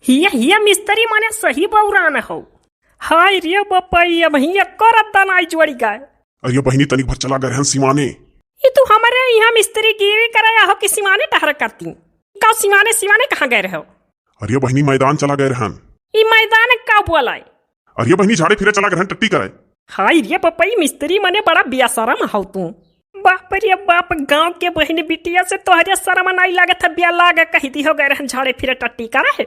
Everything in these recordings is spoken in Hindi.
हिया मिस्त्री माने सही बौरान हो। हाय रे बपैया भैया करत दनाई जोड़ी गाय। अरे बहिनी तनिक भर चला गए हैं सीमाने। ये तू हमारे यहाँ मिस्त्री गिरी कराया हो कि सीमाने टहर करती का सीमाने सीमाने कहाँ गए रहो? अरे बहिनी मैदान चला गए रहन। ये मैदान का बोला? अरे बहिनी झाड़े फिरे चला गए टट्टी करे। हाय रे बपई मिस्त्री मने बड़ा बेशरम हो तू। बाप रे बाप गांव के बहन बिटिया से तोहरे शर्म नहीं लागत है बिया लाग कही दी हो गए रहन झाड़े फिरे टट्टी करे।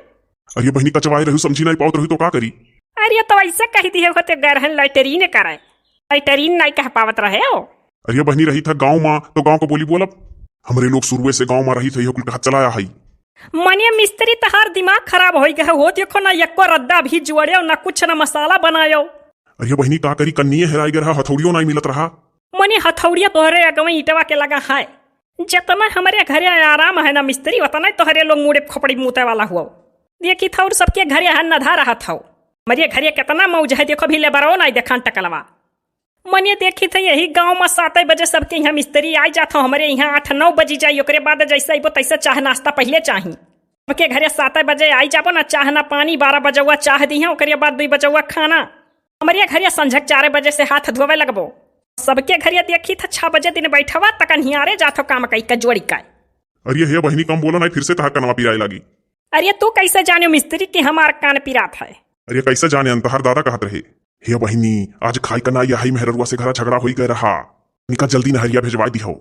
अरे बहिनी कचवाए रहू समझी नहीं पाओ रही तो का करी? अरे तो ऐसे कही दी होते गए रहन लाइटरीन करे। लाइटरीन नहीं कह पावत रहे हो। अरे बहनी रही था गाँव माँ तो गाँव को बोली बोलब हमरे लोग शुरू से गाँव में रही थे कुल चलाया है। मने मिस्त्री तहार दिमाग खराब हो गया हो। देखो ना एको रद्दा भी जुड़े ना कुछ ना मसाला बनायो। अरे बहनी का करी कन्नी हेराई गया हथौड़ियों नहीं मिलत रहा। मने हथौड़िया तोहरे अगवे ईटवा के लगा है। जितना हमारे घरे आराम है ना मिस्त्री उतना तोहरे लोग मुड़े खोपड़ी मुते वाला हुआ। देखी था और सबके घरे है नधा रहा था। मरे घरे कितना मौज है देखो भी लेबरो नहीं देखा टकलवा। मने देखी थे यही गांव में 7 बजे सबके यहाँ मिस्त्री आई जाता हमारे यहाँ 8-9 बजे जाई। ओकरे बाद जैसे आइबो तैसे चाह नाश्ता पहले चाही। सबके घरे 7 बजे आई जाबो ना चाह ना पानी 12 बजे हुआ चाह दी है। ओकरे बाद 2 बजे हुआ खाना। हमारे घरे संझक 4 बजे से हाथ धोवे लगबो। सबके घरे देखी था 6 बजे दिन बैठवा तक हियारे जातो काम कई का जोड़ी का। अरे हे बहनी कम बोलो नहीं फिर से तहार कनवा पिराए लगी। अरे तू कैसे जाने मिस्त्री की हमार कान पिरात है? अरे कैसे जाने अंतहर दादा कहत रहे हे बहिनी आज खाई कना यही मेहरुआ से घर झगड़ा हो गए रहा निका जल्दी नहरिया भेजवा दी हो।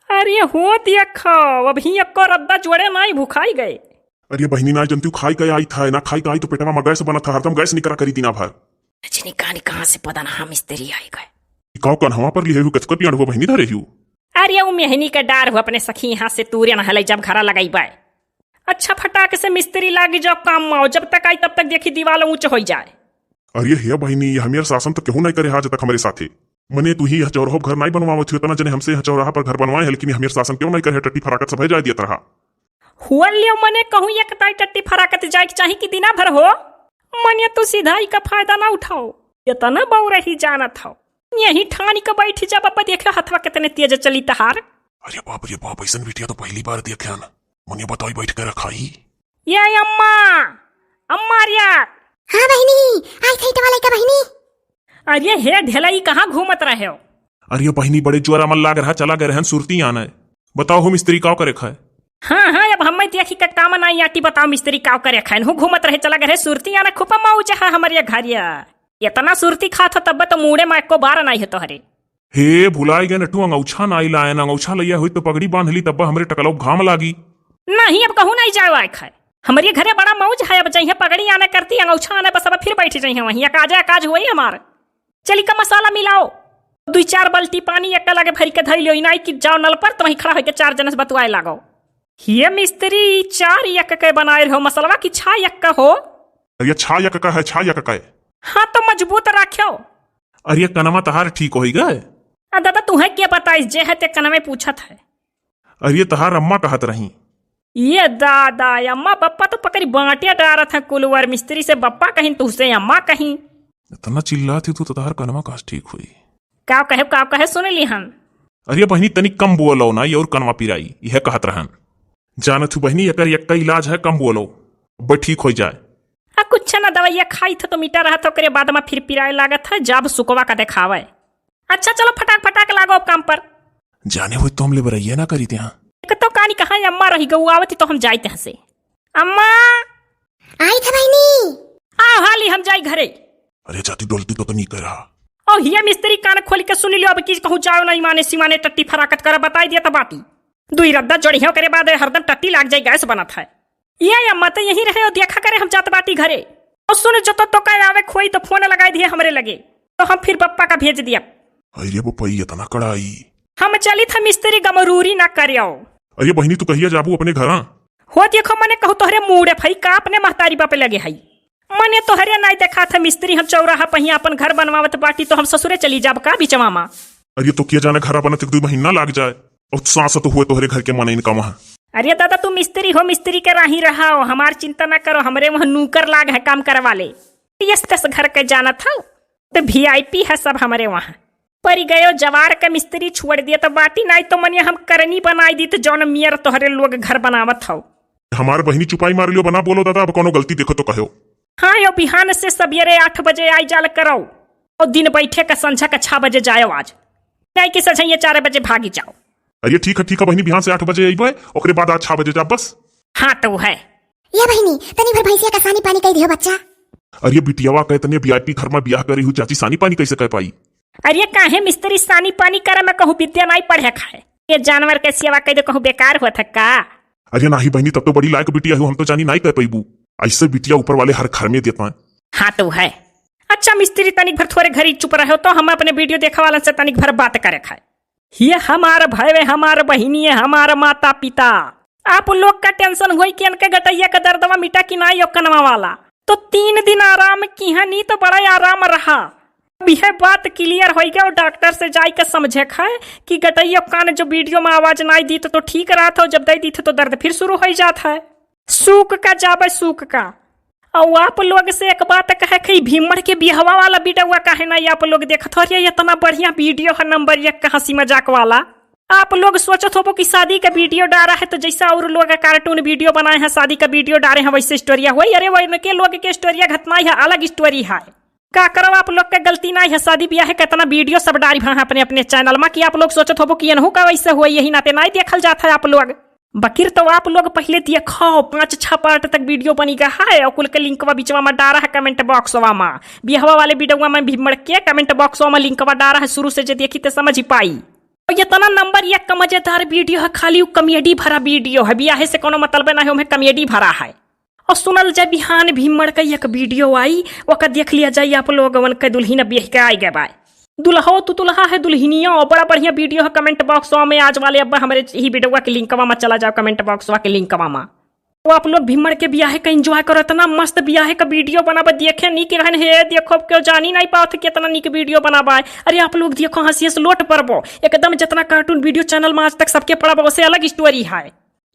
अरे हो देखो अभी एको रद्दा जोड़े नहीं भूखाई गए। अरे बहिनी ना जंतु खाई के आई था ना खाई के आई तो पेटवा में गैस बना था हरदम गैस निकरा करी दिना भर। कहाँ से पता ना मिस्त्री आई गए। काव कन्हवा पर लिए कचकर पियाड़ हो बहिनी धरे हूँ। अरे वो मेहनी का डार हो अपने सखी यहाँ से तूरे न हलाई जब घरा लगाई बाय। अच्छा फटाक से मिस्त्री लागी जब काम आओ जब तक आई तब तक देखी दीवार ऊंच हो जाए। अरे हे बहिनी हमें शासन तो क्यों नहीं करे आज तक हमारे साथे मने तू ही चौराहो घर नहीं बनवावत हो तना जने हमसे चौराहा पर घर बनवाए लेकिन हमें शासन क्यों नहीं करे टट्टी फराकत सब जाए दिया रहा। हुआ लियो मने कहूँ एक ताई टट्टी फराकत जाए चाहिए कि दिना भर हो। मने तू सीधाई का फायदा ना उठाओ इतना बौरा ही जाना था। यही ठानी का बैठ जा बाबा देखे हथवा कितने तेज चली तहार। अरे बाप रे बाप ऐसा बिटिया तो पहली बार देखा ना मुझे बताओ बैठ कर रखाई। ये अम्मा अम्मा रिया। हाँ बहनी आई थी टवाले का बहनी। अरे हे ढेलाई कहाँ घूमत रहे हो? अरे बहनी बड़े जोरा मन लाग रहा चला गए रहन सुरती आना है बताओ हो मिस्त्री काव करे खाए। हाँ अब हम देखी का काम नहीं आती बताओ मिस्त्री काव करे खाए हूँ घूमत रहे चला गए सुरती आना खुपा मौज है हमारे घरिया। इतना सुरती खात हो तब तो मुड़े में को बार नहीं है तोहरे। हे भुलाई गए नटू अंगौछा नहीं लाए अंगौछा लिया हुई तो पगड़ी बांध ली तब हमरे टकलो घाम लागी। नहीं अब कहूँ नहीं जाओ आए खाए हमारे घरे बड़ा मौज है। अब चाहिए पगड़ी आने करती अंगौछा आने बस अब फिर बैठ जाइए वहीं काज हुई हमार। चली का मसाला मिलाओ 2-4 बाल्टी पानी एक लगे भरी के धरी लो नहीं कि जाओ नल पर तो वहीं खड़ा होकर 4 जन से बतवाए लागो। ये मिस्त्री 4 एक के बनाए रहो मसलवा की 6 एक का हो। अरे 6 एक का है 6 एक का है। हाँ तो मजबूत रखो। अरे कनमा तहार ठीक हो गए। दादा तुम्हें क्या बताइस जे है ते कनमे पूछत है। अरे तहार अम्मा कहत रही। ये दादा अम्मा बप्पा तो पकड़ी बांटिया डारत है कुलवर मिस्त्री से बप्पा कहीं तुझसे अम्मा कहीं। इतना चिल्ला थी तू तो तहार कनमा काश ठीक हुई। काव कहे सुन ली हम। अरे बहनी तनिक कम बोलो ना और कनवा पिराई यह कहत रहन जानत हूँ बहनी एकर एक इलाज है कम बोलो अब ठीक हो जाए। कुछ ना दवाइया खाई था तो मीठा रहा तो करे बाद में फिर पिराए लागत है जब सुकवा का दिखावे। अच्छा चलो फटाक लागो अब काम पर। जाने हुए तो हम ले बरैया ना करी यहाँ तो कहानी कहाँ अम्मा रही गऊ आवती तो हम जाते हैं से। अम्मा आई था बहनी। आ हाली हम जाई घरे। अरे जाती डोलती तो नहीं कर रहा। और हिया मिस्त्री कान खोल के सुन लियो अब की कहूँ जाओ नहीं माने सीमाने टट्टी फराकत कर बताई दिया तो बाती 2 रद्दा जोड़ी है करे बाद हरदम टट्टी लाग जाए गैस बना था। ये अम्मा तो यही रहे देखा करे हम जात बाटी घरे और सुन जो तो कह आवे खोई तो फोन लगाई दिए हमरे लगे तो हम फिर पप्पा का भेज दिया। अरे वो पई इतना कड़ाई हम चली था मिस्त्री गमरूरी ना करियो। अरे बहनी तू कहिया जाबू अपने घर हो देखो मने कहू तोहरे मुड़े फई का अपने महतारी बापे लगे हई मने तोहरे नहीं देखा था मिस्त्री हम चौराहा पहिया अपन घर बनवावत बाटी तो हम ससुरे चली जाब का बीचवा माँ। अरे तो किया जाने घर बनत 2 महीना लाग जाए और सांस तो हुए तोहरे घर के मन इनका वहां। अरे दादा तू मिस्त्री हो मिस्त्री के राही रहा हो हमार चिंता न करो हमरे वहाँ नूकर लाग है काम करवा ले। यस घर के जाना था तो VIP है सब हमारे वहाँ पर गयो जवार का मिस्त्री छोड़ दिया तो बाटी नहीं तो मनिया हम करनी बनाई दी तो जौन मियर तोहरे लोग घर बनावत हो। हमारे बहिनी चुपाई मार लियो बना बोलो दादा, अब कोनो गलती देखो तो कहो। हाँ यो बिहान से सवेरे 8 बजे आई जाल करो और दिन बैठे का संझा का 6 बजे जाओ आज, नहीं कि सझैया 4 बजे भागी जाओ। अरे ठीक है बहिनी, बिहान से 8 बजे अइबे, ओकरे बाद आज 6 बजे जा बस। हाँ तो है। ये बहिनी तनी भर भैंसिया का सानी पानी कह दियो बच्चा। अरे बिटियावा कहे तने वीआईपी घर में ब्याह करी हूँ, चाची सानी पानी कैसे कह पाई? अरे काहे मिस्त्री सानी पानी करे में कहूँ विद्या नहीं पढ़े खाए, ये जानवर के सेवा कह दे कहूँ बेकार हुआ था का? अरे नहीं बहनी, तब तो बड़ी लायक बिटिया हो, हम तो जानी नहीं कह पाईबू। ऐसे बिटिया ऊपर वाले हर घर में देता है। हाँ तो है। अच्छा मिस्त्री तनिक भर थोड़े घरी चुप रहे हो तो हम अपने वीडियो देखा वाला से तनिक भर बात करे खाए। ये हमारे भाई हमारे बहिनी है, हमारे माता पिता, आप लोग का टेंशन हुई कि इनके गटैया का दर्दवा मिटा कि ना यो कनवा वाला, तो 3 दिन आराम की है, नहीं तो बड़ा आराम रहा। अब यह बात क्लियर हो गया और डॉक्टर से जाई के समझे खाए कि गटैया कान जो वीडियो में आवाज नहीं दी तो ठीक रहा था, जब दे दी तो दर्द फिर शुरू हो जाता है। सूख का जाबे सूख का। और आप लोग से एक बात कहे कि भीमड़ के बिहवा वाला वीडियो काहे नहीं आप लोग देखत हो? इतना बढ़िया वीडियो है, नंबर 1 का हंसी मजाक वाला। आप लोग सोचत हो कि शादी का वीडियो डाला है तो जैसा और लोग कार्टून वीडियो बनाए हैं शादी का वीडियो डाले हैं वैसे स्टोरिया हुई। अरे वो इनके लोग के स्टोरिया घटना है, अलग स्टोरी है। का करो आप लोग का गलती नहीं है, शादी ब्याह है कितना वीडियो सब डाली है अपने अपने चैनल में कि आप लोग सोचत हो कि इनहू का वैसे हुआ, यही नाते नहीं देखल जाता है आप लोग। बकीर तो आप लोग पहले देखो 5-6 पार्ट तक वीडियो बनी गया है और कुल के लिंकवा बीचवा में डाला है कमेंट बॉक्सवा में। बिहवा वाले वीडियो में भीमड़ के कमेंट बॉक्सवा में लिंकवा डाला है, शुरू से जो देखी तो समझ ही पाई। और इतना नंबर 1 का मजेदार वीडियो है, खाली कॉमेडी भरा वीडियो है, ब्याह से कोनो मतलब ना है, उन्हें कॉमेडी भरा है। और सुनल जाए बिहान भीमड़ का एक वीडियो आई, वो देख लिया जाए आप लोग, वन के दुल्हीन ब्याह के आई गए बाय दुल्हो तो दुल्हा है दुल्हनिया, और बड़ा बढ़िया वीडियो है। कमेंट बॉक्स में आज वाले अब हमारे ही वीडियो के लिंकवा में चला जाओ, कमेंट बॉक्स के लिंकवा में तो आप लोग भीमड़ के ब्याह का एंजॉय करो। इतना मस्त ब्याह का वीडियो बनाबा, देखे निक रहन है, देखो क्यों जानी नहीं पाओ कितना निक वीडियो बनाबा। अरे आप लोग देखो हंसी से लोट पड़बो एकदम, जितना कार्टून वीडियो चैनल में आज तक सबके पड़ा उससे अलग स्टोरी है।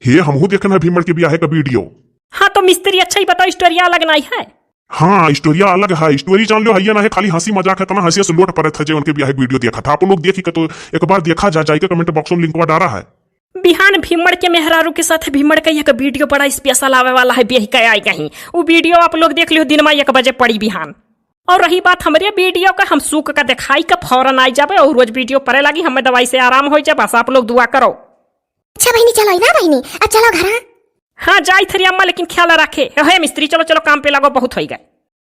हे हमहू देखना भीमड़ के ब्याह का वीडियो। हाँ तो मिस्त्री अच्छा ही बताओ, स्टोरिया अलग नहीं है? हाँ स्टोरिया अलग है, स्टोरी जान लो है ना है, खाली हंसी मजाक है, तना हंसी से लोट पड़े थे जो उनके ब्याह वीडियो देखा था। आप लोग देखी तो एक बार देखा जाए, कमेंट बॉक्स में लिंकवा डाला है। बिहान भीमड़ के मेहरारू के साथ भीमड़ का एक वीडियो बड़ा स्पेशल आवे वाला है, ब्याह का आई कहीं वो वीडियो आप लोग देख लियो, दिन में 1 बजे पड़ी बिहान। और रही बात हमारे वीडियो का, हम सूख का दिखाई का फौरन आई जाबे और रोज वीडियो पड़े लगी, हमें दवाई से आराम हो जाए, बस आप लोग दुआ करो। अच्छा बहिनी चलो ना बहिनी, अब चलो घर। हाँ जाई थरी अम्मा, लेकिन ख्याल रखे। हे मिस्त्री चलो चलो काम पे लगो, बहुत हो गए।